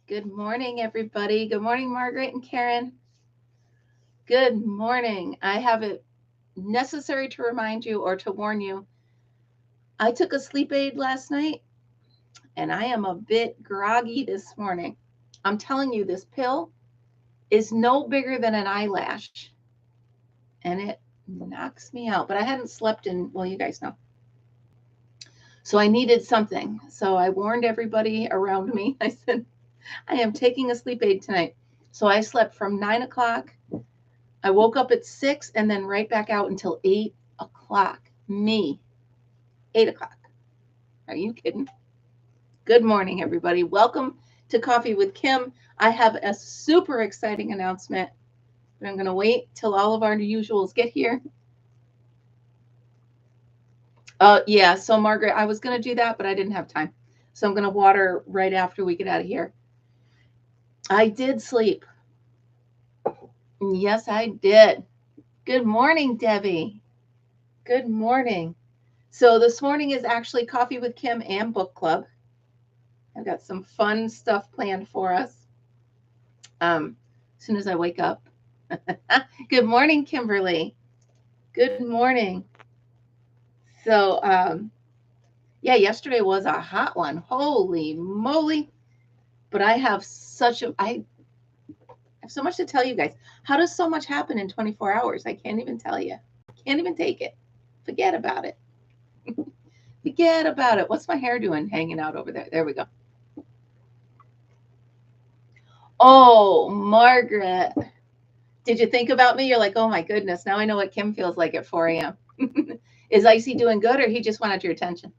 Good morning, everybody. Good morning, Margaret and Karen. Good morning. I have it necessary to remind you or to warn you. I took a sleep aid last night and I am a bit groggy this morning. I'm telling you, this pill is no bigger than an eyelash and it knocks me out. But I hadn't slept in, well, you guys know. So I needed something. So I warned everybody around me. I said, I am taking a sleep aid tonight. So I slept from 9 o'clock. I woke up at 6 and then right back out until 8 o'clock. Me, 8 o'clock. Are you kidding? Good morning, everybody. Welcome to Coffee with Kim. I have a super exciting announcement, but I'm going to wait till all of our usuals get here. Yeah, so Margaret, I was going to do that, but I didn't have time. So I'm going to water right after we get out of here. I did sleep. Yes, I did. Good morning, Debbie. Good morning. So this morning is actually Coffee with Kim and Book Club. I've got some fun stuff planned for us as soon as I wake up. Good morning, Kimberly. Good morning. So, yeah, yesterday was a hot one. Holy moly. But I have I have so much to tell you guys. How does so much happen in 24 hours? I can't even tell you. Can't even take it. Forget about it. Forget about it. What's my hair doing hanging out over there? There we go. Oh, Margaret. Did you think about me? You're like, oh my goodness, now I know what Kim feels like at 4 a.m. Is Icy doing good or he just wanted your attention?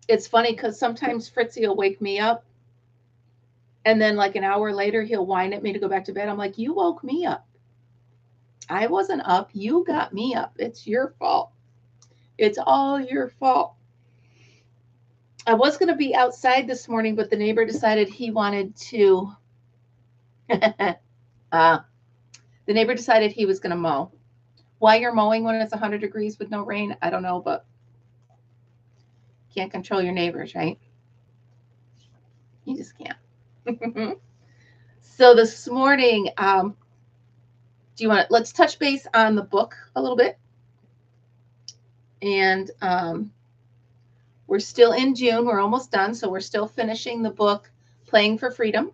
It's funny because sometimes Fritzy will wake me up and then like an hour later he'll whine at me to go back to bed. I'm like, you woke me up. I wasn't up. You got me up. It's your fault. It's all your fault. I was going to be outside this morning, but the neighbor decided he wanted to. The neighbor decided he was going to mow. Why you're mowing when it's 100 degrees with no rain, I don't know, but can't control your neighbors, right? You just can't. So this morning, do you want to, let's touch base on the book a little bit. And we're still in June. We're almost done. So we're still finishing the book, Playing for Freedom.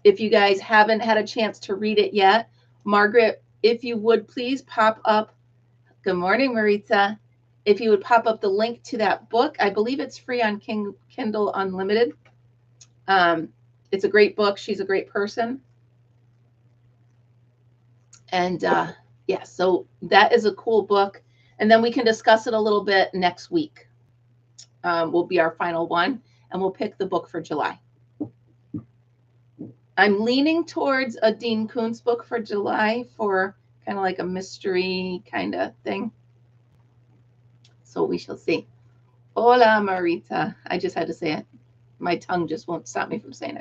If you guys haven't had a chance to read it yet, Margaret, if you would please pop up. Good morning, Maritza. If you would pop up the link to that book, I believe it's free on Kindle Unlimited. It's a great book. She's a great person. And yeah, so that is a cool book. And then we can discuss it a little bit next week. Will be our final one, and we'll pick the book for July. I'm leaning towards a Dean Koontz book for July for kind of like a mystery kind of thing. So we shall see. Hola, Marita. I just had to say it. My tongue just won't stop me from saying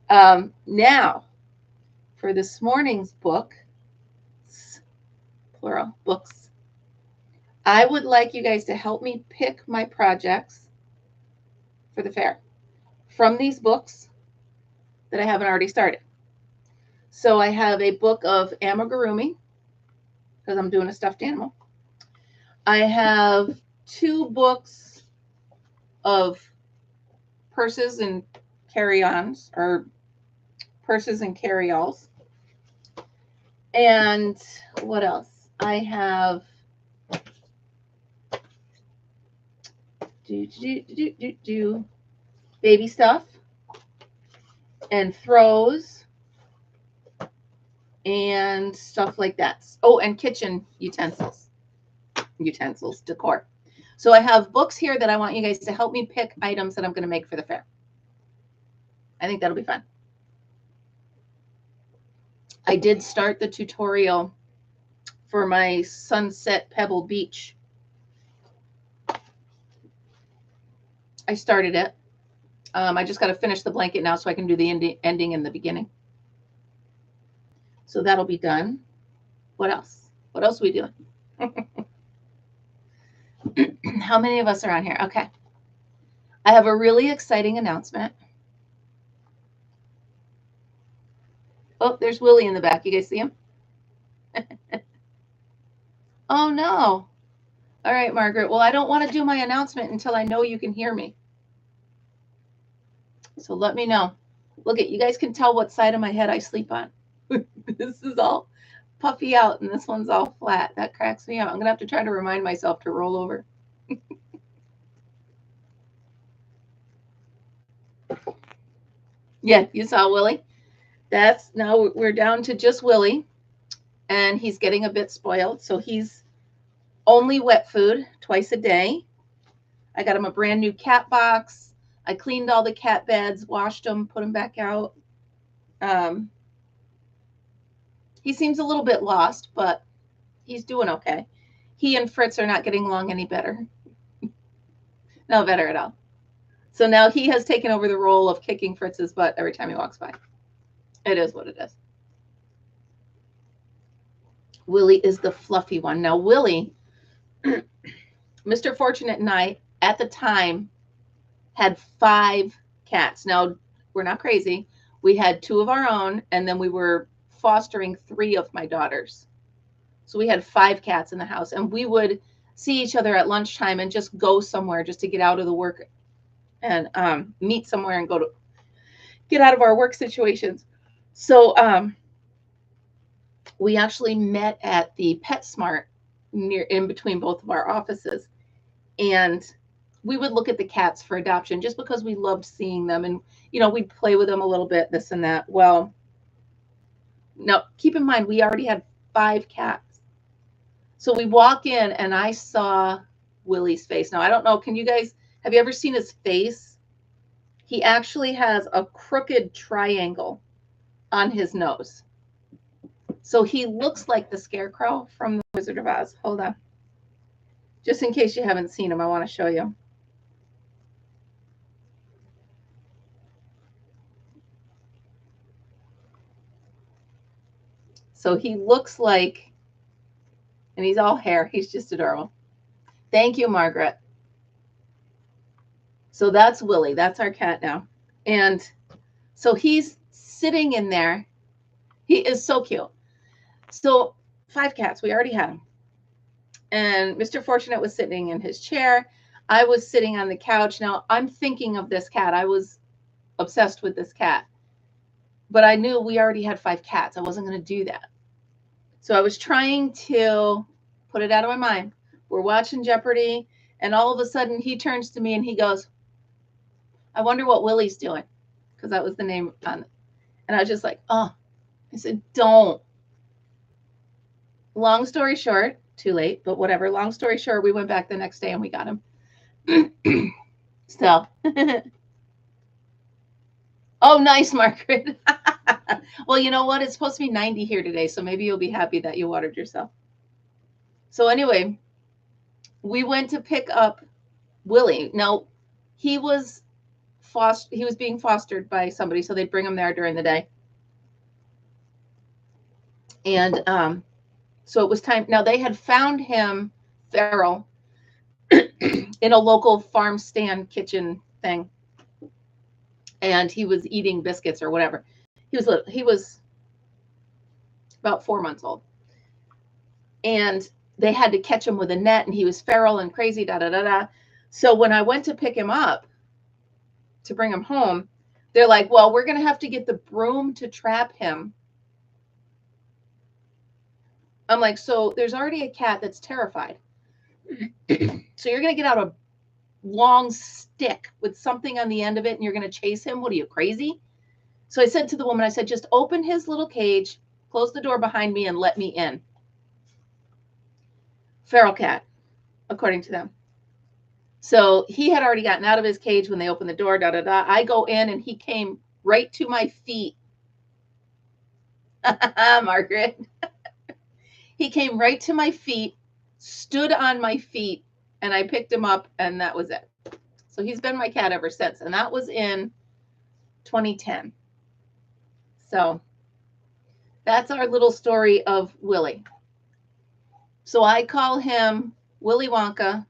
it. Now, for this morning's book, plural, books, I would like you guys to help me pick my projects for the fair from these books that I haven't already started. So I have a book of amigurumi, because I'm doing a stuffed animal. I have 2 books of purses and carry-ons, or purses and carry-alls. And what else? I have baby stuff and throws and stuff like that. Oh, and kitchen utensils, decor. So I have books here that I want you guys to help me pick items that I'm going to make for the fair. I think that'll be fun. I did start the tutorial for my Sunset Pebble Beach. I started it. I just got to finish the blanket now so I can do the ending and the beginning. So that'll be done. What else? What else are we doing? How many of us are on here? Okay. I have a really exciting announcement. Oh, there's Willie in the back. You guys see him? Oh, no. All right, Margaret. Well, I don't want to do my announcement until I know you can hear me. So let me know. Look, you guys can tell what side of my head I sleep on. This is all puffy out, and this one's all flat. That cracks me up. I'm going to have to try to remind myself to roll over. Yeah, you saw Willie. Now we're down to just Willie, and he's getting a bit spoiled. So he's only wet food twice a day. I got him a brand new cat box. I cleaned all the cat beds, washed them, put them back out. He seems a little bit lost, but he's doing okay. He and Fritz are not getting along any better. No better at all. So now he has taken over the role of kicking Fritz's butt every time he walks by. It is what it is. Willie is the fluffy one. Now, Willie, Mr. Fortunate and I, at the time, had 5 cats. Now, we're not crazy. We had 2 of our own, and then we were fostering 3 of my daughters. So we had 5 cats in the house, and we would see each other at lunchtime and just go somewhere just to get out of the work and meet somewhere and get out of our work situations. So we actually met at the PetSmart in between both of our offices, and we would look at the cats for adoption just because we loved seeing them, and we'd play with them a little bit, this and that. Well, now keep in mind we already had 5 cats. So we walk in and I saw Willie's face. Now I don't know, have you ever seen his face? He actually has a crooked triangle on his nose. So he looks like the Scarecrow from the Wizard of Oz. Hold on. Just in case you haven't seen him, I want to show you. So he looks like, and he's all hair. He's just adorable. Thank you, Margaret. So that's Willie. That's our cat now. And so he's sitting in there. He is so cute. So 5 cats. We already had him. And Mr. Fortunate was sitting in his chair. I was sitting on the couch. Now, I'm thinking of this cat. I was obsessed with this cat. But I knew we already had 5 cats. I wasn't going to do that. So I was trying to put it out of my mind. We're watching Jeopardy, and all of a sudden he turns to me and he goes, I wonder what Willie's doing, because that was the name on it. And I was just like, oh. I said, don't. Long story short, too late, but whatever. Long story short, we went back the next day and we got him. So. Oh, nice, Margaret. Well, you know what? It's supposed to be 90 here today, so maybe you'll be happy that you watered yourself. So anyway, we went to pick up Willie. Now, he was being fostered by somebody, so they'd bring him there during the day. And so it was time. Now, they had found him feral in a local farm stand kitchen thing. And he was eating biscuits or whatever. He was about 4 months old. And they had to catch him with a net, and he was feral and crazy, da-da-da-da. So when I went to pick him up to bring him home, they're like, well, we're going to have to get the broom to trap him. I'm like, so there's already a cat that's terrified. So you're going to get out a long stick with something on the end of it, and you're going to chase him? What are you, crazy? So I said to the woman, I said, just open his little cage, close the door behind me, and let me in. Feral cat, according to them. So he had already gotten out of his cage when they opened the door, da-da-da. I go in, and he came right to my feet. Margaret. He came right to my feet, stood on my feet, and I picked him up, and that was it. So he's been my cat ever since, and that was in 2010. So that's our little story of Willie. So I call him Willy Wonka,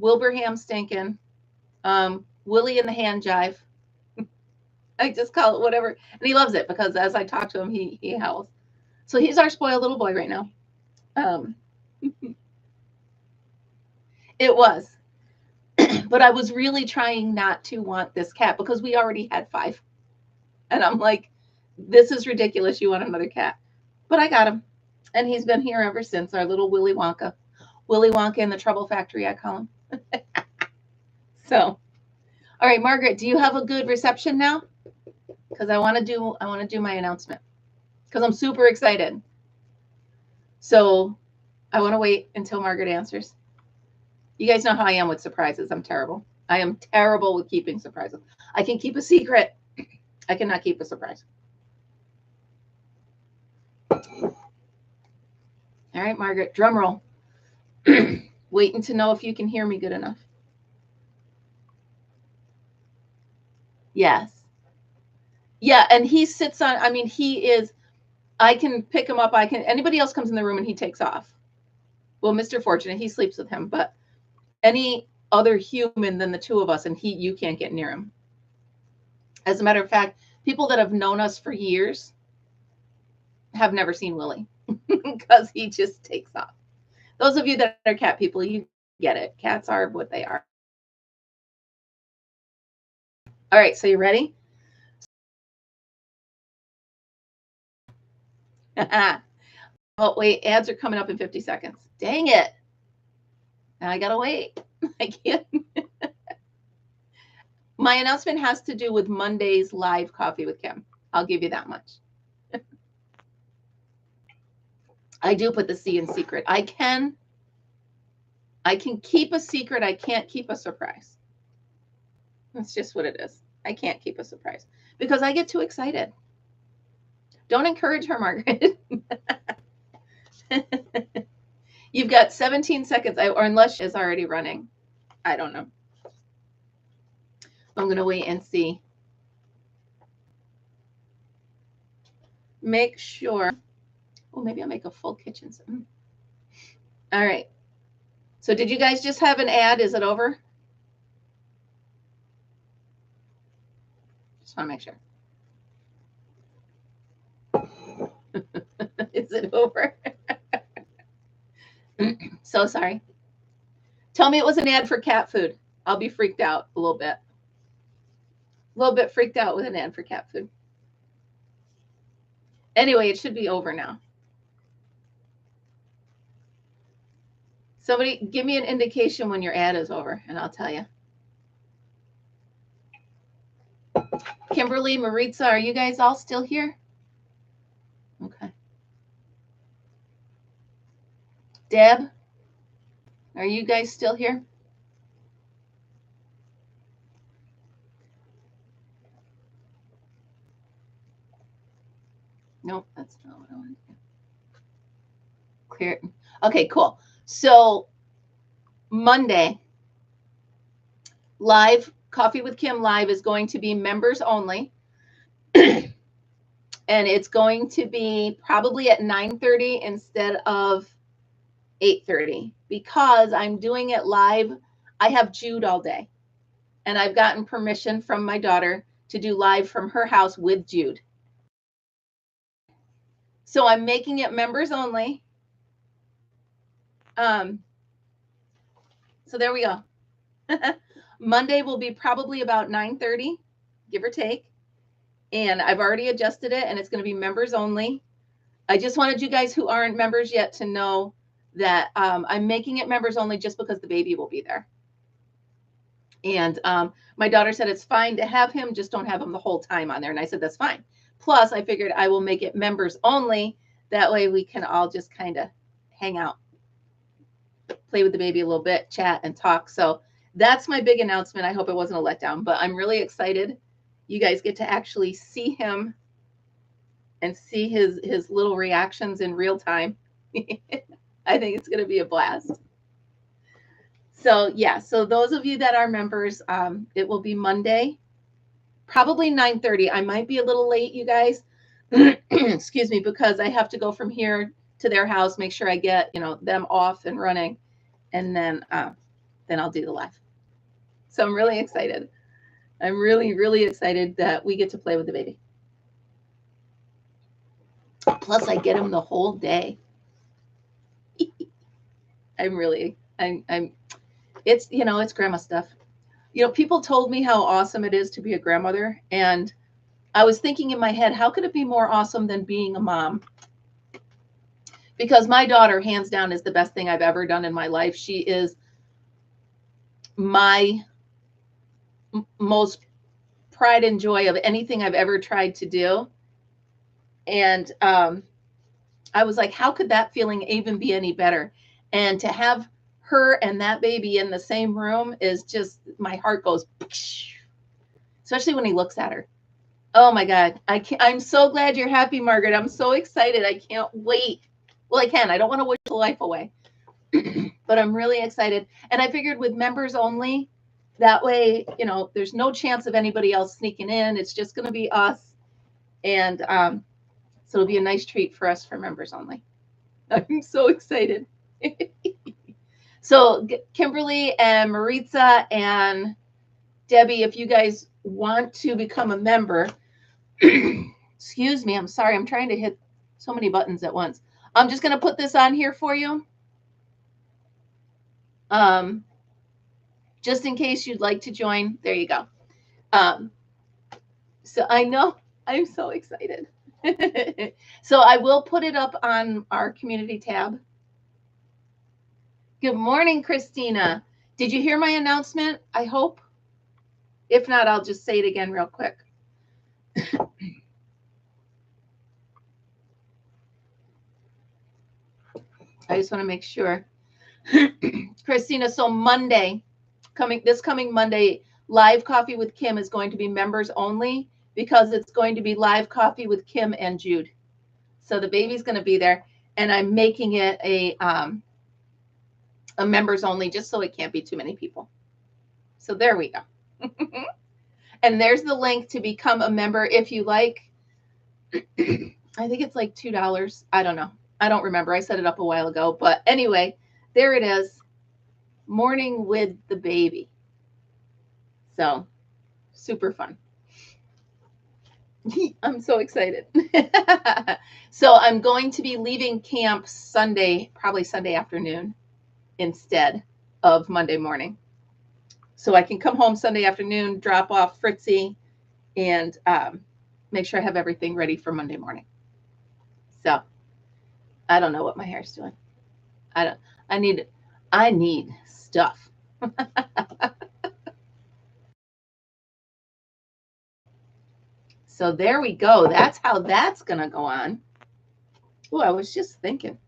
Wilbraham stinking, Willie in the hand jive. I just call it whatever. And he loves it because as I talk to him, he howls. So he's our spoiled little boy right now. It was. But I was really trying not to want this cat because we already had 5. And I'm like, this is ridiculous. You want another cat. But I got him. And he's been here ever since, our little Willy Wonka. Willy Wonka in the Trouble Factory, I call him. So, all right, Margaret, do you have a good reception now? Because I want to do my announcement because I'm super excited. So I want to wait until Margaret answers. You guys know how I am with surprises. I'm terrible. I am terrible with keeping surprises. I can keep a secret. I cannot keep a surprise. All right, Margaret, drum roll. Waiting to know if you can hear me good enough. Yes. Yeah, and he sits on, I mean, he is, I can pick him up. Anybody else comes in the room and he takes off. Well, Mr. Fortunate, he sleeps with him, but any other human than the 2 of us, and you can't get near him. As a matter of fact, people that have known us for years have never seen Willie because he just takes off. Those of you that are cat people, you get it. Cats are what they are. All right, so you ready? Oh, wait, ads are coming up in 50 seconds. Dang it. Now I got to wait. I can't. My announcement has to do with Monday's live Coffee with Kim. I'll give you that much. I do put the C in secret. I can keep a secret. I can't keep a surprise. That's just what it is. I can't keep a surprise because I get too excited. Don't encourage her, Margaret. You've got 17 seconds, or unless she's already running. I don't know. I'm going to wait and see. Make sure. Oh, maybe I'll make a full kitchen. All right. So did you guys just have an ad? Is it over? Just want to make sure. Is it over? So sorry. Tell me it was an ad for cat food. I'll be freaked out a little bit. A little bit freaked out with an ad for cat food. Anyway, it should be over now. Somebody give me an indication when your ad is over, and I'll tell you. Kimberly, Maritza, are you guys all still here? Okay. Deb, are you guys still here? Nope, that's not what I want to do. Clear. Okay, cool. So Monday, live Coffee with Kim live is going to be members only. And it's going to be probably at 9:30 instead of 8:30 because I'm doing it live. I have Jude all day. And I've gotten permission from my daughter to do live from her house with Jude. So I'm making it members only. So there we go. Monday will be probably about 9:30, give or take. And I've already adjusted it, and it's going to be members only. I just wanted you guys who aren't members yet to know that I'm making it members only just because the baby will be there. And my daughter said it's fine to have him, just don't have him the whole time on there. And I said, that's fine. Plus, I figured I will make it members only. That way we can all just kind of hang out, play with the baby a little bit, chat and talk. So that's my big announcement. I hope it wasn't a letdown, but I'm really excited. You guys get to actually see him and see his little reactions in real time. I think it's going to be a blast. So yeah, so those of you that are members, it will be Monday, probably 9:30. I might be a little late, you guys. Excuse me, because I have to go from here to their house, make sure I get, them off and running. And then then I'll do the live. So I'm really excited. I'm really, really excited that we get to play with the baby. Plus, I get him the whole day. It's, you know, it's grandma stuff. You know, people told me how awesome it is to be a grandmother. And I was thinking in my head, how could it be more awesome than being a mom? Because my daughter, hands down, is the best thing I've ever done in my life. She is my most pride and joy of anything I've ever tried to do. And I was like, how could that feeling even be any better? And to have her and that baby in the same room is just, my heart goes, especially when he looks at her. Oh my God. I'm so glad you're happy, Margaret. I'm so excited. I can't wait. Well, I can. I don't want to wish the life away, but I'm really excited. And I figured with members only, that way, you know, there's no chance of anybody else sneaking in. It's just going to be us. And so it'll be a nice treat for us for members only. I'm so excited. So Kimberly and Maritza and Debbie, if you guys want to become a member, excuse me, I'm sorry, I'm trying to hit so many buttons at once. I'm just going to put this on here for you. Just in case you'd like to join. There you go. So I know I'm so excited. So I will put it up on our community tab. Good morning, Christina. Did you hear my announcement? I hope. If not, I'll just say it again real quick. I just want to make sure. Christina, so Monday, this coming Monday, Live Coffee with Kim is going to be members only because it's going to be Live Coffee with Kim and Jude. So the baby's going to be there, and I'm making it a members only just so it can't be too many people. So there we go. And there's the link to become a member if you like. I think it's like $2. I don't know. I don't remember. I set it up a while ago. But anyway, there it is. Morning with the baby. So super fun. I'm so excited. So I'm going to be leaving camp Sunday, probably Sunday afternoon instead of Monday morning. So I can come home Sunday afternoon, drop off Fritzy, and make sure I have everything ready for Monday morning. So I don't know what my hair's doing. I need stuff. So there we go. That's how that's going to go on. Oh, I was just thinking.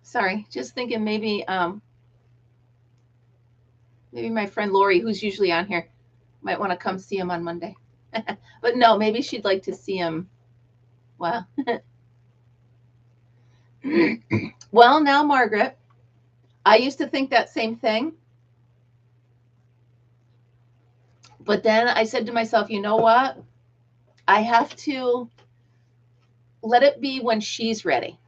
Sorry, just thinking maybe my friend Lori, who's usually on here, might want to come see him on Monday. But no, maybe she'd like to see him. Well, well, now, Margaret, I used to think that same thing. But then I said to myself, you know what? I have to let it be when she's ready.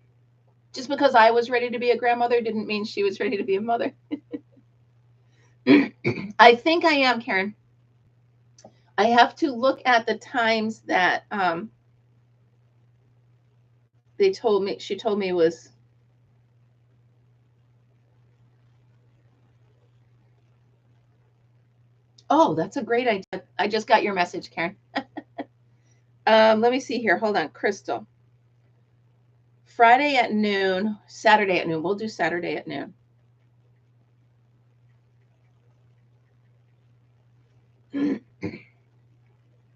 Just because I was ready to be a grandmother didn't mean she was ready to be a mother. I think I am, Karen. I have to look at the times that she told me was. Oh, that's a great idea. I just got your message, Karen. Let me see here. Hold on, Crystal. Friday at noon, Saturday at noon. We'll do Saturday at noon.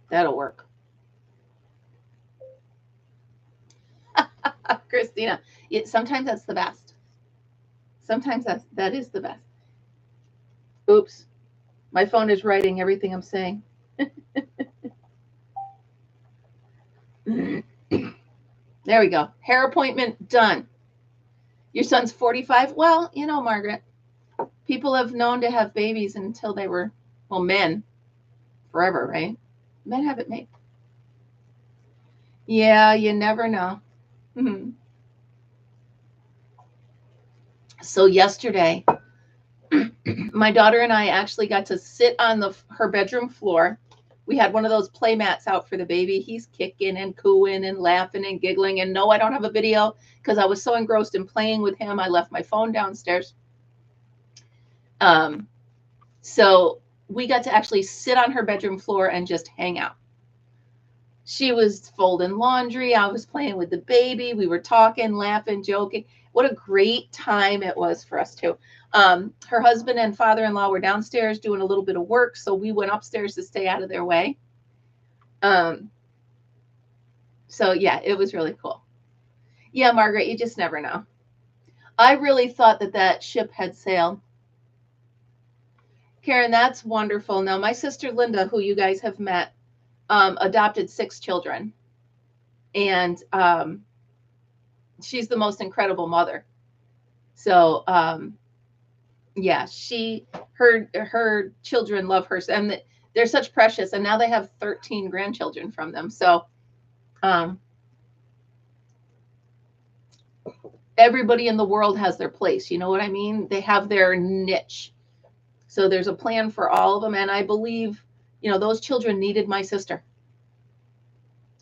That'll work. Christina, sometimes that's the best. Sometimes that is the best. Oops. My phone is writing everything I'm saying. There we go. Hair appointment done. Your son's 45? Well, you know, Margaret, people have known to have babies until they were, well, men forever, right? Men have it made. Yeah, you never know. So yesterday, my daughter and I actually got to sit on her bedroom floor. We had one of those play mats out for the baby. He's kicking and cooing and laughing and giggling. And no, I don't have a video because I was so engrossed in playing with him. I left my phone downstairs. So we got to actually sit on her bedroom floor and just hang out. She was folding laundry. I was playing with the baby. We were talking, laughing, joking. What a great time it was for us too. Her husband and father-in-law were downstairs doing a little bit of work, so we went upstairs to stay out of their way. So yeah, it was really cool. Yeah, Margaret, you just never know. I really thought that ship had sailed. Karen, that's wonderful. Now, my sister Linda, who you guys have met, adopted 6 children. And she's the most incredible mother. So, yeah, her children love her. And they're such precious. And now they have 13 grandchildren from them. So, everybody in the world has their place. You know what I mean? They have their niche. So there's a plan for all of them. And I believe, you know, those children needed my sister.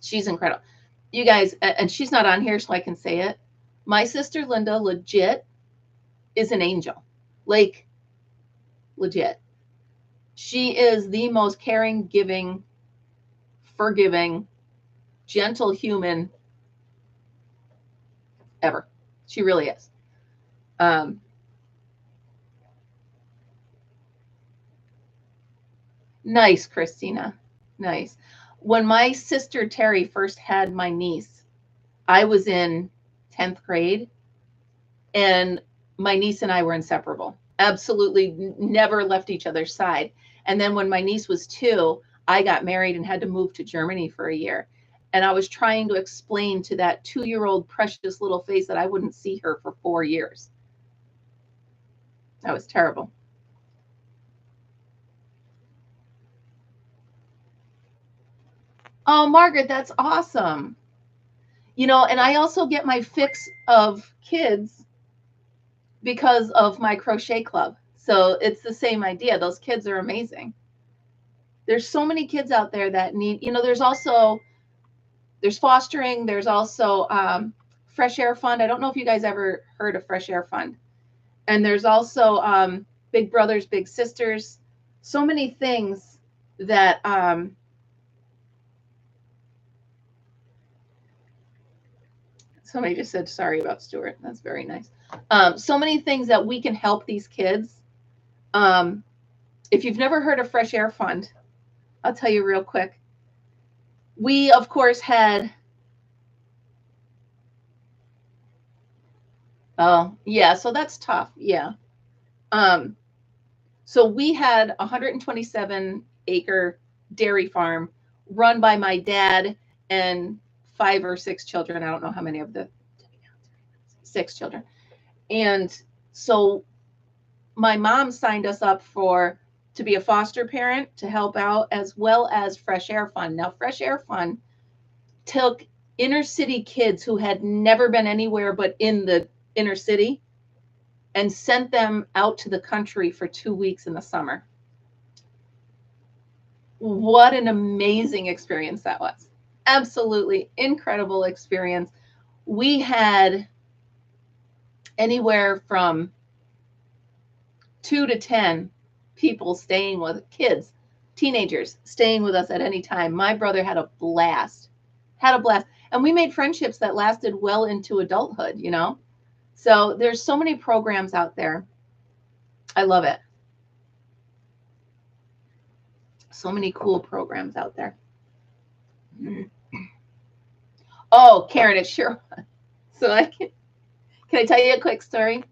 She's incredible. You guys, and she's not on here, so I can say it. My sister Linda legit is an angel. Like, legit. She is the most caring, giving, forgiving, gentle human ever. She really is. Nice, Christina. Nice. When my sister Terry first had my niece, I was in 10th grade, and my niece and I were inseparable. Absolutely never left each other's side. And then when my niece was 2, I got married and had to move to Germany for a year. And I was trying to explain to that 2-year-old precious little face that I wouldn't see her for 4 years. That was terrible. Oh, Margaret, that's awesome. You know, and I also get my fix of kids because of my crochet club. So it's the same idea. Those kids are amazing. There's so many kids out there that need, you know, there's fostering. There's also Fresh Air Fund. I don't know if you guys ever heard of Fresh Air Fund. And there's also Big Brothers, Big Sisters. So many things that somebody just said sorry about Stuart. That's very nice. So many things that we can help these kids. If you've never heard of Fresh Air Fund, I'll tell you real quick. We, of course, had, oh, yeah, so that's tough. Yeah. So we had a 127-acre dairy farm run by my dad and 5 or 6 children. I don't know how many of the 6 children. And so my mom signed us up to be a foster parent to help out, as well as Fresh Air Fund. Now, Fresh Air Fund took inner city kids who had never been anywhere but in the inner city and sent them out to the country for 2 weeks in the summer. What an amazing experience that was. Absolutely incredible experience. We had anywhere from 2 to 10 people staying with kids, teenagers staying with us at any time. My brother had a blast. And we made friendships that lasted well into adulthood, you know? So there's so many programs out there. I love it. So many cool programs out there. Oh, Karen, it sure was. So can I tell you a quick story?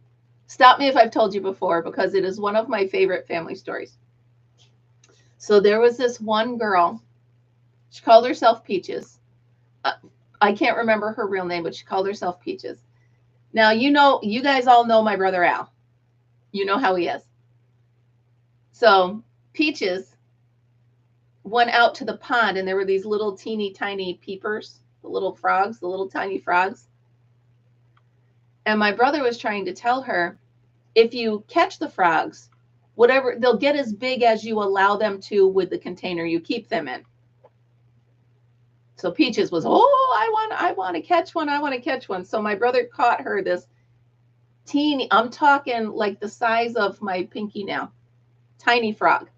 Stop me if I've told you before, because it is one of my favorite family stories. So there was this one girl. She called herself Peaches. I can't remember her real name, but she called herself Peaches. Now, you guys all know my brother Al. You know how he is. So Peaches went out to the pond, and there were these little teeny tiny peepers, the little frogs, the little tiny frogs. And my brother was trying to tell her, if you catch the frogs, whatever, they'll get as big as you allow them to with the container you keep them in. So Peaches was, oh, I want to catch one. I want to catch one. So my brother caught her this teeny, I'm talking like the size of my pinky now, tiny frog.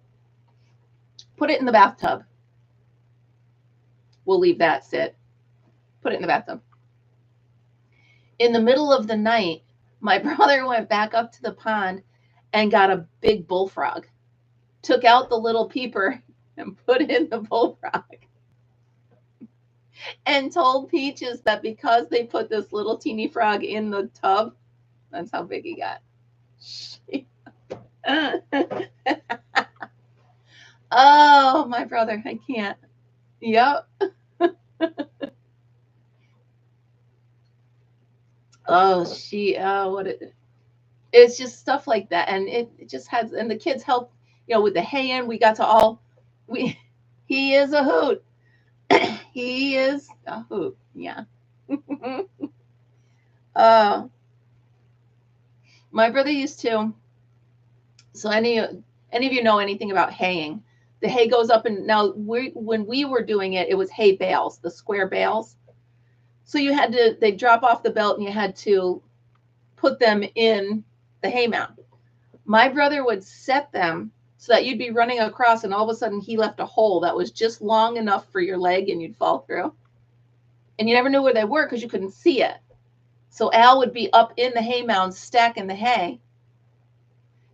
Put it in the bathtub. We'll leave that sit. Put it in the bathtub. In the middle of the night, my brother went back up to the pond and got a big bullfrog, took out the little peeper and put in the bullfrog, and told Peaches that because they put this little teeny frog in the tub, that's how big he got. Oh, my brother, I can't. Yep. It's just stuff like that. And it just has, and the kids help, with the hay in, we got to all, he is a hoot. He is a hoot. Yeah. My brother used to, so any of you know anything about haying, the hay goes up, and now when we were doing it, it was hay bales, the square bales. So they drop off the belt and you had to put them in the hay mound. My brother would set them so that you'd be running across and all of a sudden he left a hole that was just long enough for your leg and you'd fall through. And you never knew where they were because you couldn't see it. So Al would be up in the hay mound stacking the hay.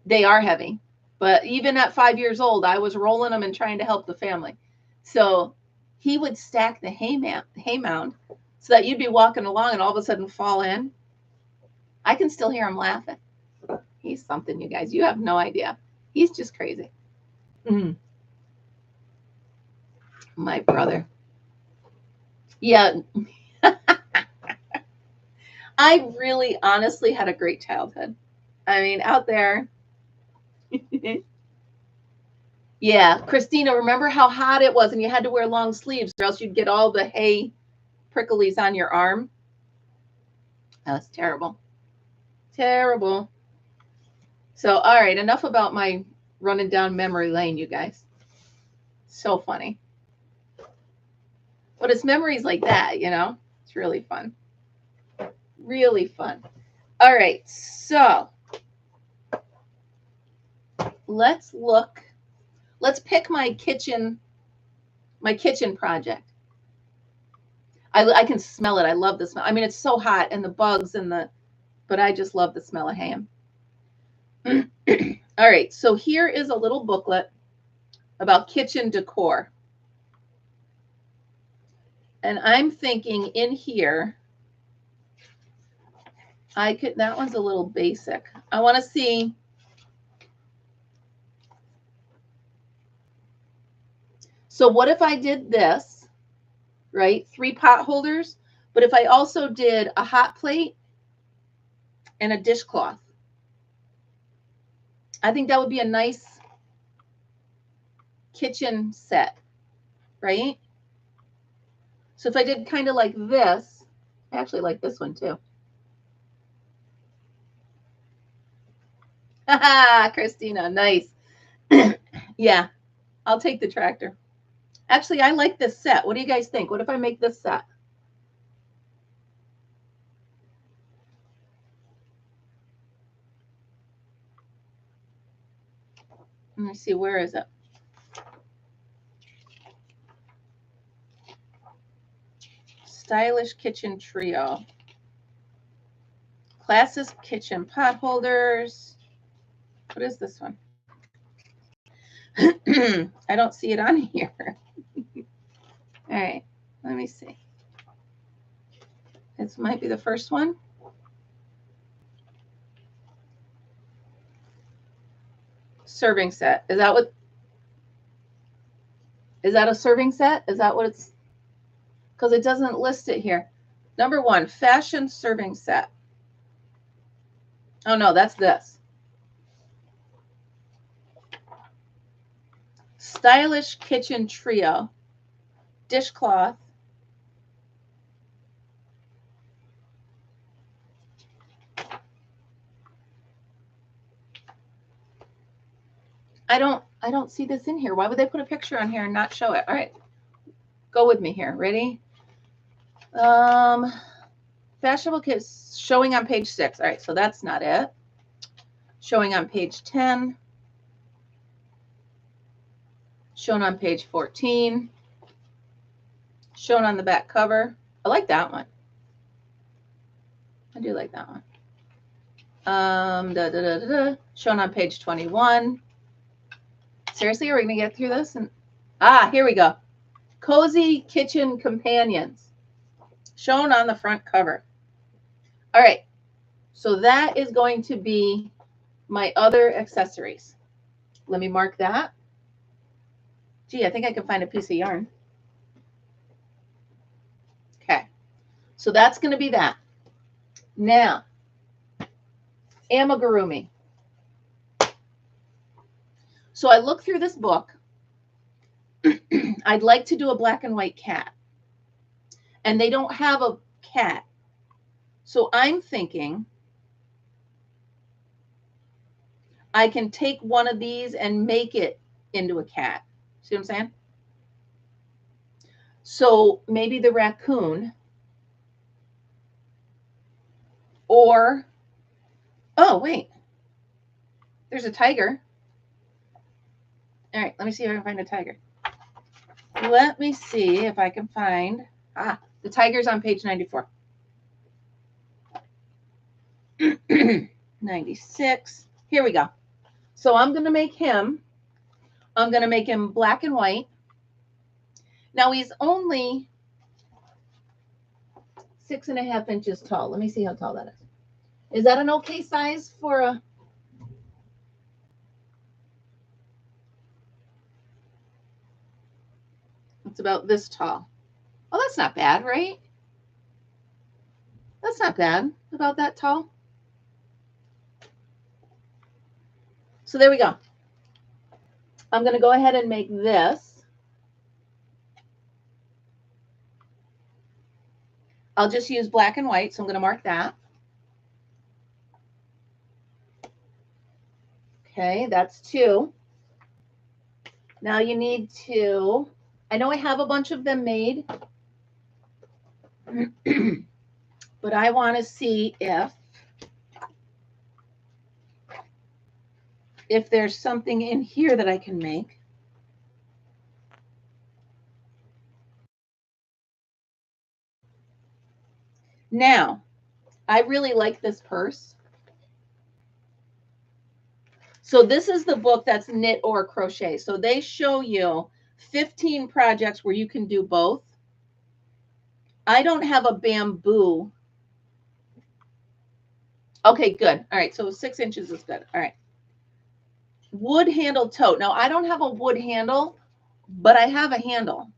They are heavy. But even at 5 years old, I was rolling them and trying to help the family. So he would stack the hay mound so that you'd be walking along and all of a sudden fall in. I can still hear him laughing. He's something, you guys. You have no idea. He's just crazy. My brother. Yeah. I really honestly had a great childhood. I mean, out there. Yeah, Christina, remember how hot it was and you had to wear long sleeves or else you'd get all the hay pricklies on your arm? That was terrible. Terrible. So, all right, enough about my running down memory lane, you guys. So funny. But it's memories like that, It's really fun. Really fun. All right, so let's pick my kitchen project. I can smell it. I love the smell. I mean, it's so hot and the bugs but I just love the smell of ham. All right, so here is a little booklet about kitchen decor. And I'm thinking in here, that one's a little basic. I want to see. So what if I did this, right? 3 pot holders, but if I also did a hot plate and a dishcloth, I think that would be a nice kitchen set, right? So if I did kind of like this, I actually like this one too. Christina, nice. Yeah, I'll take the tractor. Actually, I like this set. What do you guys think? What if I make this set? Let me see, where is it? Stylish Kitchen Trio. Classic Kitchen Pot Holders. What is this one? I don't see it on here. All right, let me see. This might be the first one. Serving set. Is that a serving set? Is that what it's? Because it doesn't list it here. Number 1, fashion serving set. Oh no, that's this. Stylish Kitchen Trio. Dishcloth. I don't see this in here. Why would they put a picture on here and not show it? All right, go with me here. Ready? Fashionable kits showing on page 6. All right, so that's not it. Showing on page 10. Shown on page 14. Shown on the back cover. I like that one. I do like that one. Shown on page 21. Seriously, are we going to get through this? And here we go. Cozy Kitchen Companions. Shown on the front cover. All right. So that is going to be my other accessories. Let me mark that. Gee, I think I can find a piece of yarn. Okay. So that's going to be that. Now, amigurumi. So I looked through this book. I'd like to do a black and white cat. And they don't have a cat. So I'm thinking I can take one of these and make it into a cat. See what I'm saying? So maybe the raccoon, or, oh, wait, there's a tiger. All right, let me see if I can find a tiger. Let me see if I can find, the tiger's on page 94. 96. Here we go. So I'm going to make him, black and white. Now he's only 6.5 inches tall. Let me see how tall that is. Is that an okay size for a? It's about this tall. Oh, that's not bad, right? That's not bad. About that tall. So there we go. I'm going to go ahead and make this. I'll just use black and white, so I'm going to mark that. Okay, that's 2. Now you need to, I know I have a bunch of them made, but I want to see if there's something in here that I can make. Now, I really like this purse. So this is the book that's knit or crochet. So they show you 15 projects where you can do both. I don't have a bamboo. Okay, good. All right, so 6 inches is good. All right. Wood handle tote. Now, I don't have a wood handle, but I have a handle.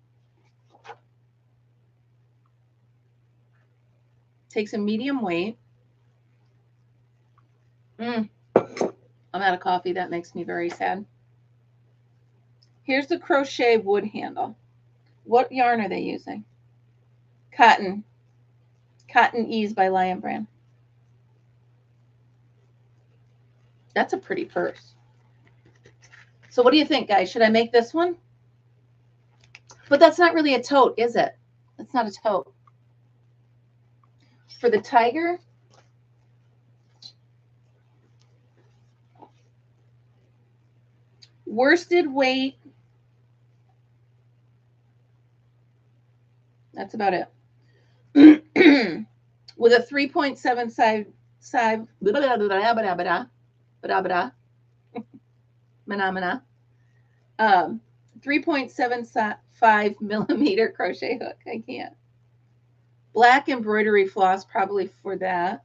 Takes a medium weight. I'm out of coffee. That makes me very sad. Here's the crochet wood handle. What yarn are they using? Cotton. Cotton Ease by Lion Brand. That's a pretty purse. So what do you think, guys? Should I make this one? But that's not really a tote, is it? It's not a tote. For the tiger, worsted weight. That's about it. With a 3.75 3.75 millimeter crochet hook. I can't. Black embroidery floss, probably for that.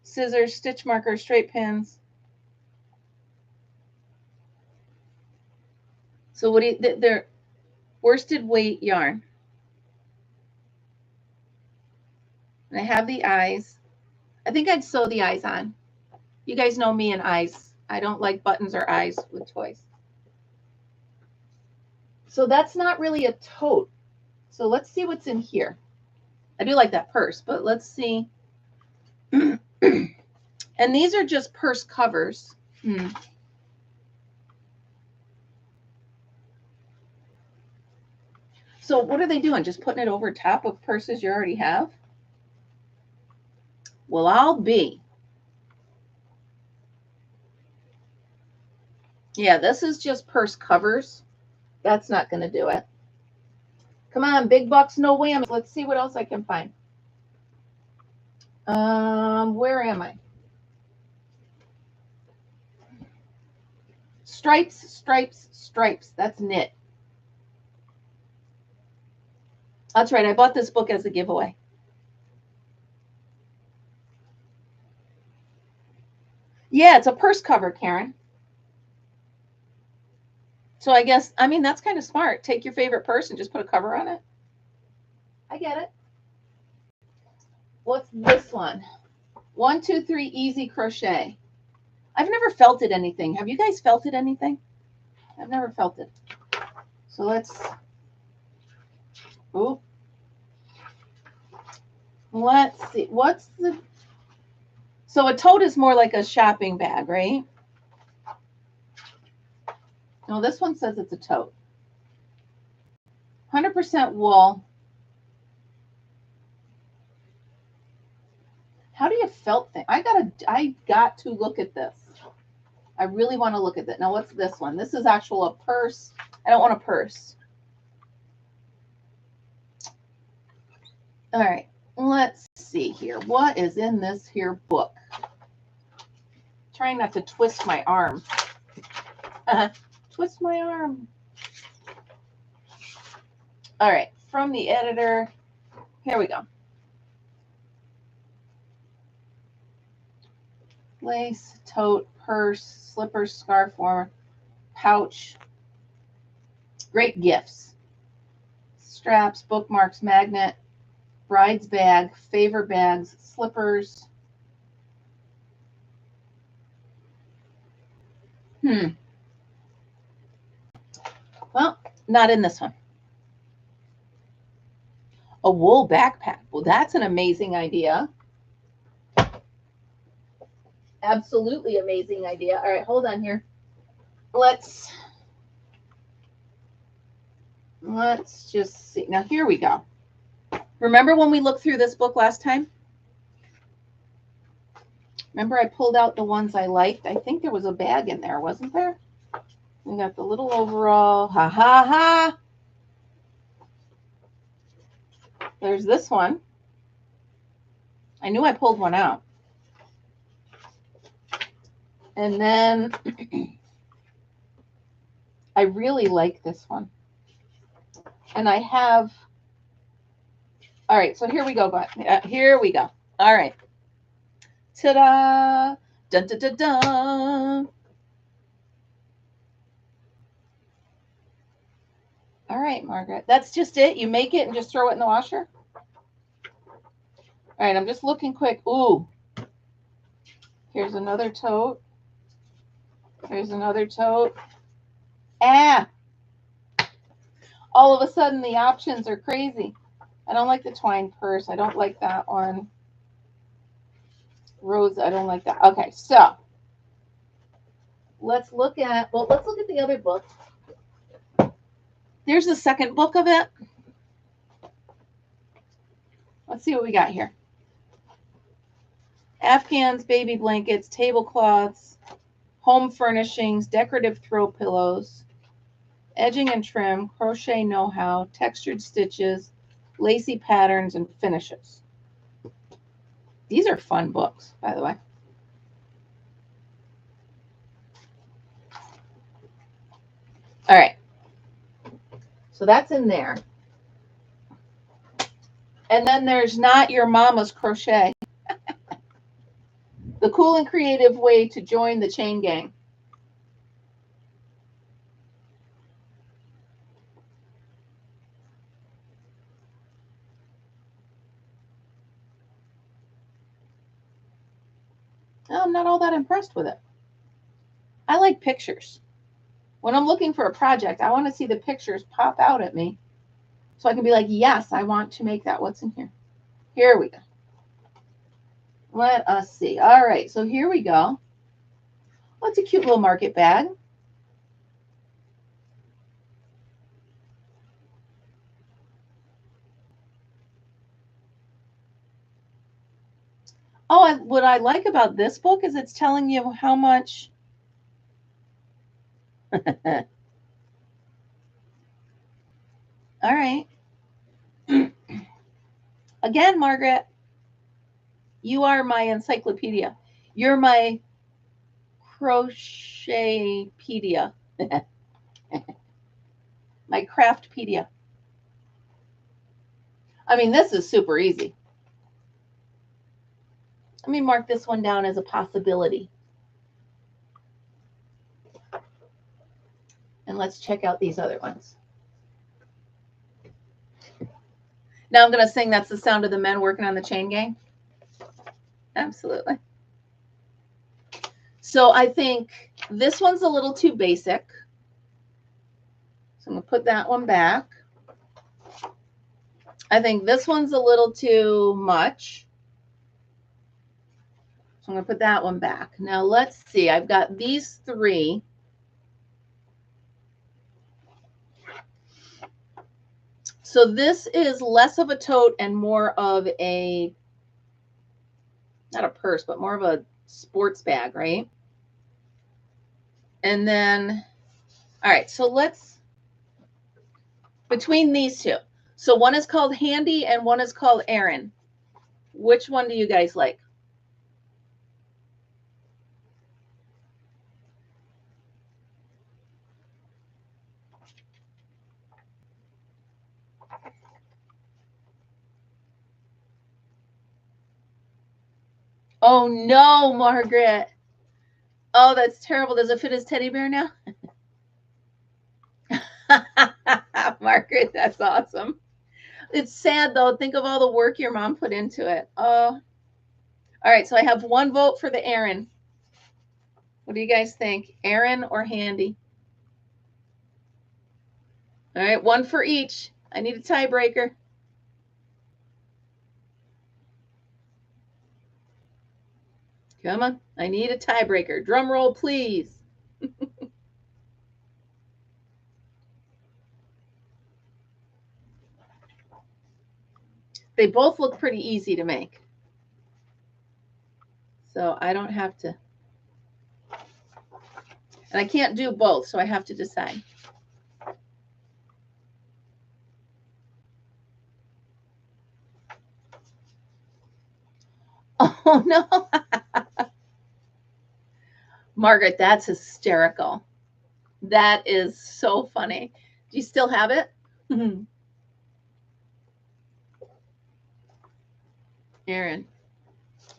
Scissors, stitch marker, straight pins. So what do you, they're worsted weight yarn. And I have the eyes. I think I'd sew the eyes on. You guys know me and eyes. I don't like buttons or eyes with toys. So that's not really a tote. So let's see what's in here. I do like that purse, but let's see. And these are just purse covers. So what are they doing? Just putting it over top of purses you already have? Well, I'll be. Yeah, this is just purse covers. That's not going to do it. Come on, big bucks, no whammies. Let's see what else I can find. Where am I? Stripes, stripes, stripes. That's knit. That's right. I bought this book as a giveaway. Yeah, it's a purse cover, Karen. So I guess, I mean, that's kind of smart. Take your favorite purse and just put a cover on it. I get it. What's this one? 1, 2, 3, easy crochet. I've never felted anything. Have you guys felted anything? I've never felted. So let's see. What's the, so a tote is more like a shopping bag, right? No, this one says it's a tote. 100% wool. How do you felt thing? I got to look at this. I really want to look at that. Now, what's this one? This is actual a purse. I don't want a purse. All right, let's see here. What is in this here book? Trying not to twist my arm. Twist my arm. All right, from the editor. Here we go. Lace, tote, purse, slippers, scarf warmer, pouch. Great gifts. Straps, bookmarks, magnet, bride's bag, favor bags, slippers. Well, not in this one. A wool backpack. Well, that's an amazing idea. Absolutely amazing idea. All right, hold on here. Let's just see. Now, here we go. Remember when we looked through this book last time? Remember I pulled out the ones I liked? I think there was a bag in there, wasn't there? We got the little overall. Ha, ha, ha. There's this one. I knew I pulled one out. And then I really like this one. And I have, all right, so here we go. Here we go. All right. Ta-da. Dun, dun, dun, dun. All right, Margaret. That's just it? You make it and just throw it in the washer? All right, I'm just looking quick. Ooh. Here's another tote. Here's another tote. Ah. All of a sudden, the options are crazy. I don't like the twine purse. I don't like that one. Rose, I don't like that. Okay, so let's look at, well, let's look at the other book. There's the second book of it. Let's see what we got here. Afghans, baby blankets, tablecloths, home furnishings, decorative throw pillows, edging and trim, crochet know-how, textured stitches, lacy patterns, and finishes. These are fun books, by the way. All right. So that's in there. And then there's Not Your Mama's Crochet. The cool and creative way to join the chain gang. I'm not all that impressed with it. I like pictures. When I'm looking for a project, I want to see the pictures pop out at me so I can be like, yes, I want to make that. What's in here? Here we go. Let us see. All right, so here we go. Oh, it's a cute little market bag. Oh, what I like about this book is it's telling you how much. All right. Again, Margaret, you are my encyclopedia. You're my crochetpedia. My craftpedia. I mean, this is super easy. Let me mark this one down as a possibility. And let's check out these other ones. Now I'm going to sing That's the Sound of the Men Working on the Chain Gang. Absolutely. So I think this one's a little too basic. So I'm going to put that one back. I think this one's a little too much. So I'm going to put that one back. Now let's see. I've got these three. So this is less of a tote and more of a, not a purse, but more of a sports bag, right? And then, all right, so let's, between these two. So one is called Handy and one is called Aaron. Which one do you guys like? Oh no, Margaret. Oh, that's terrible. Does it fit his teddy bear now? Margaret, that's awesome. It's sad though. Think of all the work your mom put into it. Oh. All right, so I have one vote for the Aaron. What do you guys think? Aaron or Handy? All right, one for each. I need a tiebreaker. Come on, I need a tiebreaker. Drum roll, please. They both look pretty easy to make. So I don't have to. And I can't do both, so I have to decide. Oh, no. Margaret, that's hysterical. That is so funny. Do you still have it? Aaron.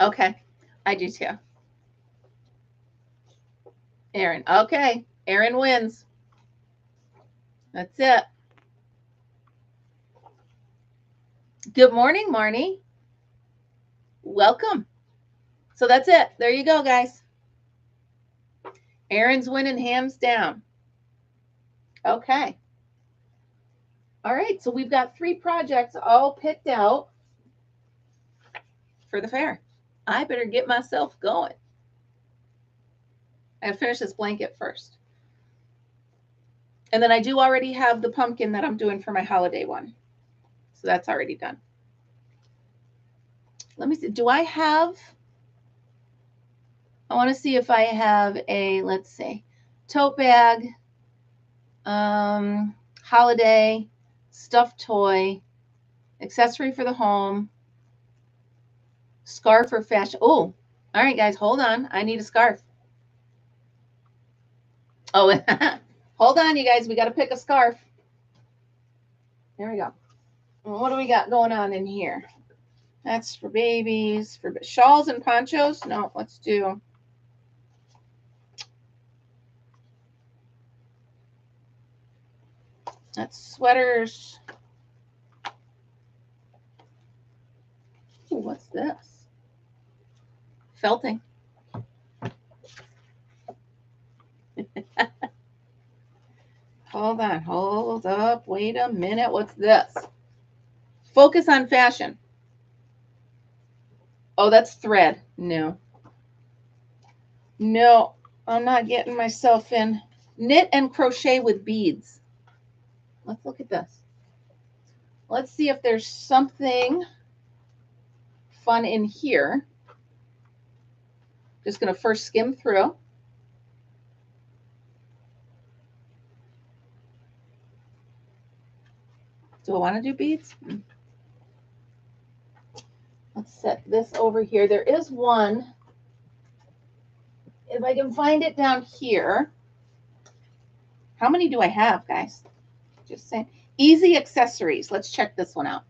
Okay. I do too. Aaron. Okay. Aaron wins. That's it. Good morning, Marnie. Welcome. So that's it. There you go, guys. Aaron's winning hands down. Okay. All right. So we've got 3 projects all picked out for the fair. I better get myself going. I gotta finish this blanket first. And then I do already have the pumpkin that I'm doing for my holiday one. So that's already done. Let me see. Do I have, I want to see if I have a, let's see, tote bag, holiday, stuffed toy, accessory for the home, scarf or fashion. Oh, all right, guys, hold on. I need a scarf. Oh, hold on, you guys. We got to pick a scarf. There we go. What do we got going on in here? That's for babies, for shawls and ponchos. No, let's do. That's sweaters. Ooh, what's this? Felting. Hold on, hold up, wait a minute. What's this? Focus on fashion. Oh, that's thread. No. No, I'm not getting myself in. Knit and crochet with beads. Let's look at this. Let's see if there's something fun in here. Just going to first skim through. Do I want to do beads? Let's set this over here. There is one. If I can find it down here. How many do I have, guys? Just saying. Easy accessories. Let's check this one out.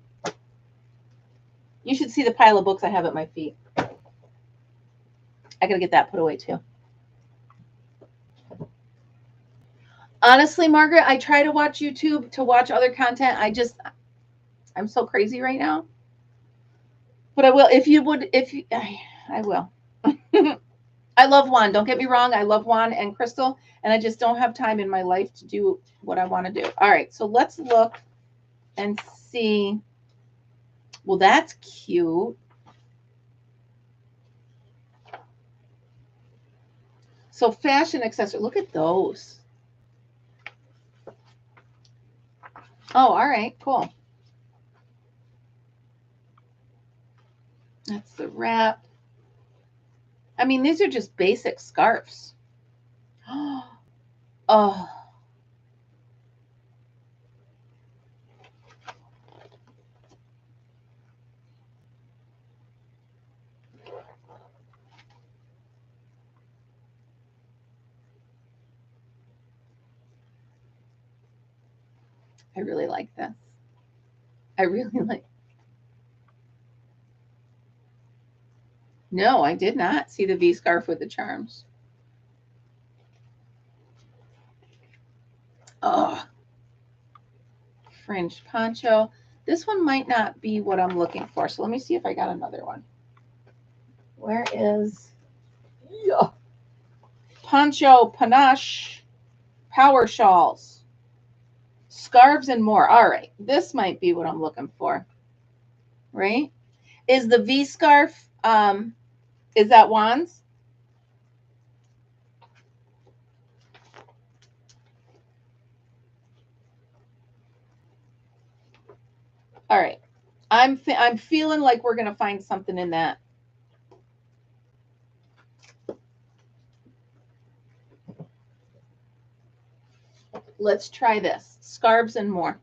You should see the pile of books I have at my feet. I got to get that put away too. Honestly, Margaret, I try to watch YouTube to watch other content. I'm so crazy right now. But I will, I will. I love Juan. Don't get me wrong. I love Juan and Crystal, and I just don't have time in my life to do what I want to do. All right, so let's look and see. Well, that's cute. So fashion accessory. Look at those. Oh, all right, cool. That's the wrap. I mean, these are just basic scarves. Oh. I really like this. I really like. No, I did not see the V scarf with the charms. Oh, fringe poncho. This one might not be what I'm looking for. So let me see if I got another one. Where is poncho, panache, power shawls, scarves, and more. All right, this might be what I'm looking for. Right? Is the V scarf? Is that Juan's? All right. I'm feeling like we're going to find something in that. Let's try this. Scarves and more.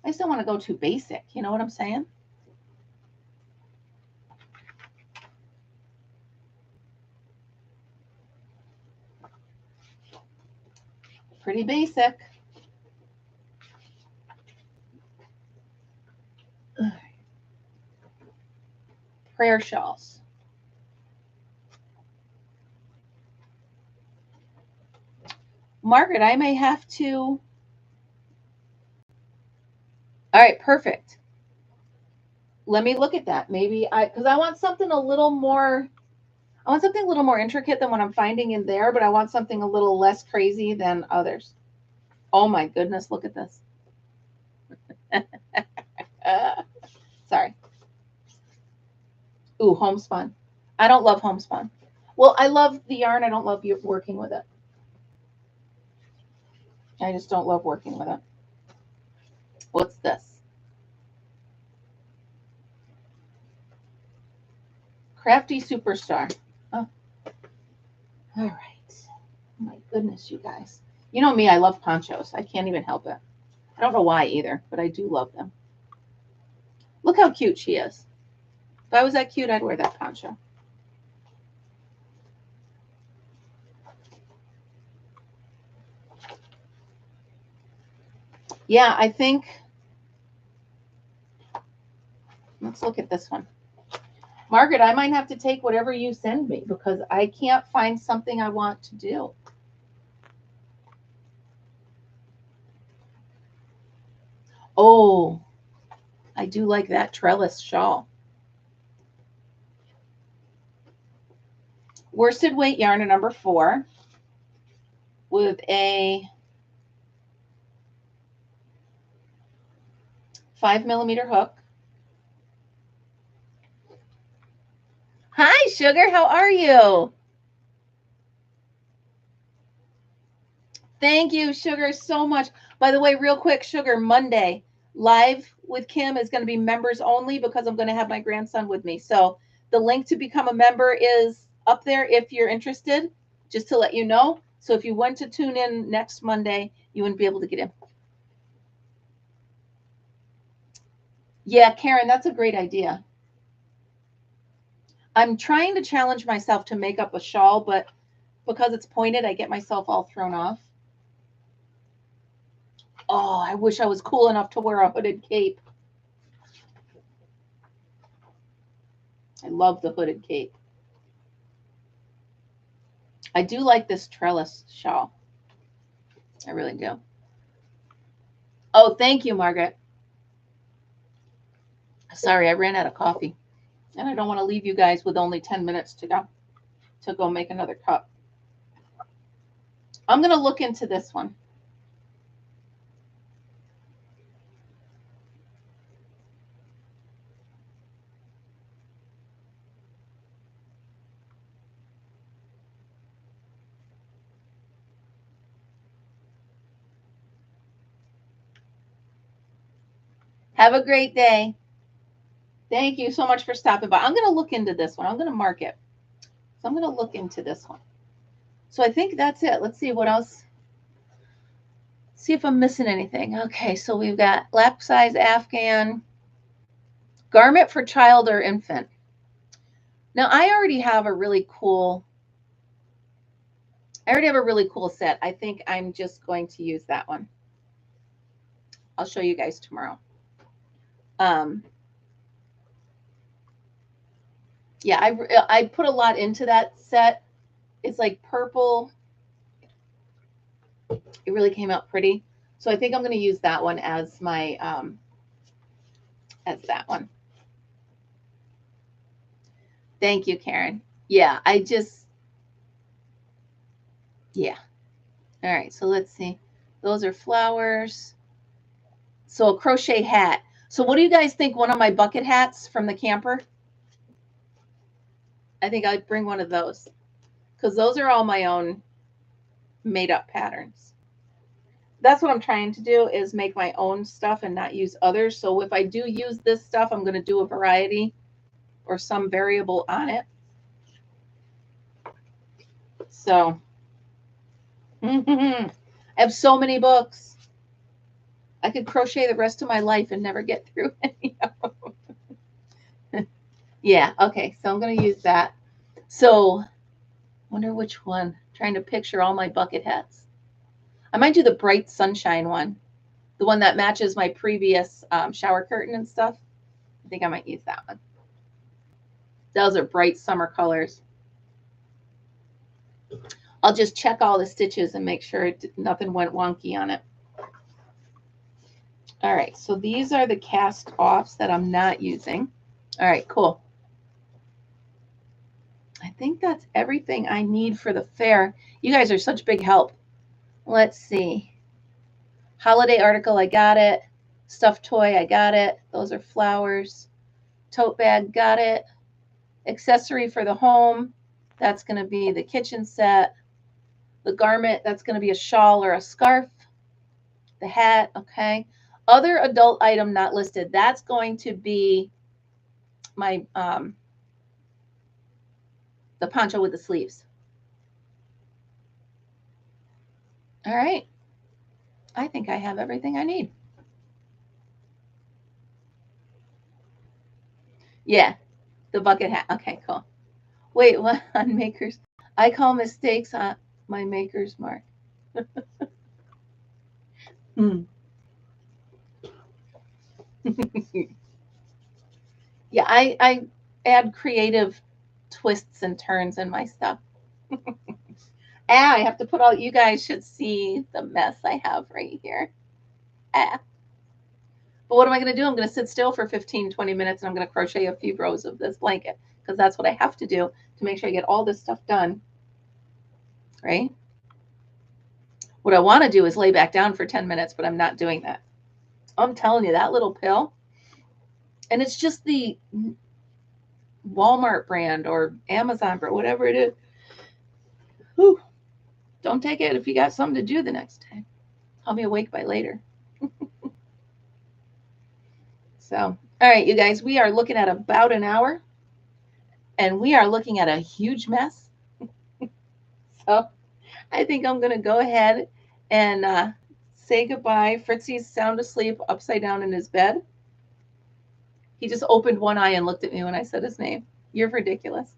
I just don't want to go too basic. You know what I'm saying? Pretty basic. Prayer shawls. Margaret, I may have to. All right, perfect. Let me look at that. Maybe because I want something a little more. I want something a little more intricate than what I'm finding in there, but I want something a little less crazy than others. Oh my goodness, look at this. Sorry. Ooh, homespun. I don't love homespun. Well, I love the yarn. I don't love working with it. I just don't love working with it. What's this? Crafty Superstar. Oh. All right. Oh my goodness, you guys. You know me, I love ponchos. I can't even help it. I don't know why either, but I do love them. Look how cute she is. If I was that cute, I'd wear that poncho. Yeah, I think. Let's look at this one. Margaret, I might have to take whatever you send me because I can't find something I want to do. Oh, I do like that trellis shawl. Worsted weight yarn number 4 with a 5mm hook. Hi, Sugar. How are you? Thank you, Sugar, so much. By the way, real quick, Sugar, Monday, live with Kim is going to be members only because I'm going to have my grandson with me. So the link to become a member is up there if you're interested, just to let you know. So if you want to tune in next Monday, you wouldn't be able to get in. Yeah, Karen, that's a great idea. I'm trying to challenge myself to make up a shawl, but because it's pointed, I get myself all thrown off. Oh, I wish I was cool enough to wear a hooded cape. I love the hooded cape. I do like this trellis shawl. I really do. Oh, thank you, Margaret. Sorry, I ran out of coffee. And I don't want to leave you guys with only 10 minutes to go make another cup. I'm going to look into this one. Have a great day. Thank you so much for stopping by. I'm going to look into this one. I'm going to mark it. So I'm going to look into this one. So I think that's it. Let's see what else. See if I'm missing anything. Okay, so we've got lap size Afghan, garment for child or infant. Now I already have a really cool set. I think I'm just going to use that one. I'll show you guys tomorrow. Yeah, I put a lot into that set. It's like purple. It really came out pretty. So I think I'm going to use that one as my, as that one. Thank you, Karen. Yeah, yeah. All right, so let's see. Those are flowers. So a crochet hat. So what do you guys think? One of my bucket hats from the camper? I think I'd bring one of those because those are all my own made up patterns. That's what I'm trying to do, is make my own stuff and not use others. So if I do use this stuff, I'm going to do a variety or some variable on it. So I have so many books. I could crochet the rest of my life and never get through any of them. Yeah, okay, so I'm going to use that. So wonder which one. I'm trying to picture all my bucket hats. I might do the bright sunshine one, the one that matches my previous shower curtain and stuff. I think I might use that one. Those are bright summer colors. I'll just check all the stitches and make sure nothing went wonky on it. All right, so these are the cast offs that I'm not using. All right, cool. I think that's everything I need for the fair. You guys are such big help. Let's see. Holiday article, I got it. Stuffed toy, I got it. Those are flowers. Tote bag, got it. Accessory for the home, that's going to be the kitchen set. The garment, that's going to be a shawl or a scarf. The hat, okay. Other adult item not listed, that's going to be my the poncho with the sleeves. All right. I think I have everything I need. Yeah, the bucket hat. Okay, cool. Wait, what on makers? I call mistakes on my maker's mark. Yeah, I add creative twists and turns in my stuff. I have to put all, you guys should see the mess I have right here. But what am I going to do? I'm going to sit still for 15, 20 minutes and I'm going to crochet a few rows of this blanket because that's what I have to do to make sure I get all this stuff done. Right? What I want to do is lay back down for 10 minutes, but I'm not doing that. I'm telling you, that little pill, and it's just the Walmart brand or Amazon brand, whatever it is. Whew. Don't take it if you got something to do the next day. I'll be awake by later. So, all right, you guys, we are looking at about an hour, and we are looking at a huge mess. So I think I'm going to go ahead and say goodbye. Fritzy's sound asleep upside down in his bed. He just opened one eye and looked at me when I said his name. You're ridiculous.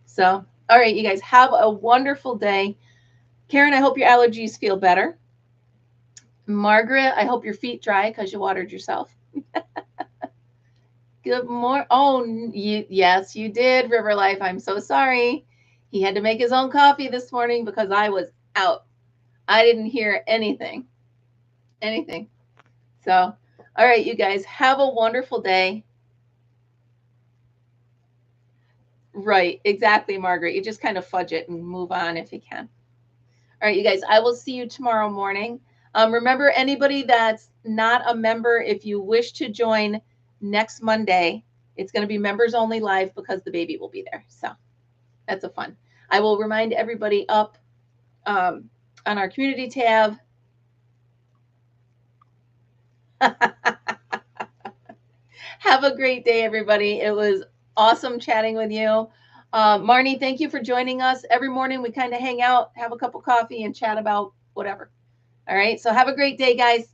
So, all right, you guys, have a wonderful day. Karen, I hope your allergies feel better. Margaret, I hope your feet dry because you watered yourself. Good morning. Oh, yes, you did, River Life. I'm so sorry. He had to make his own coffee this morning because I was out. I didn't hear anything. So, all right, you guys, have a wonderful day. Right, exactly, Margaret. You just kind of fudge it and move on if you can. All right, you guys, I will see you tomorrow morning. Remember, anybody that's not a member, if you wish to join next Monday, it's going to be members only live because the baby will be there. So that's a fun. I will remind everybody up on our community tab. Have a great day, everybody. It was awesome chatting with you. Marnie, thank you for joining us. Every morning we kind of hang out, have a cup of coffee, and chat about whatever. All right. So have a great day, guys.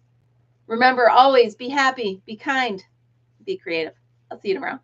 Remember, always be happy, be kind, be creative. I'll see you tomorrow.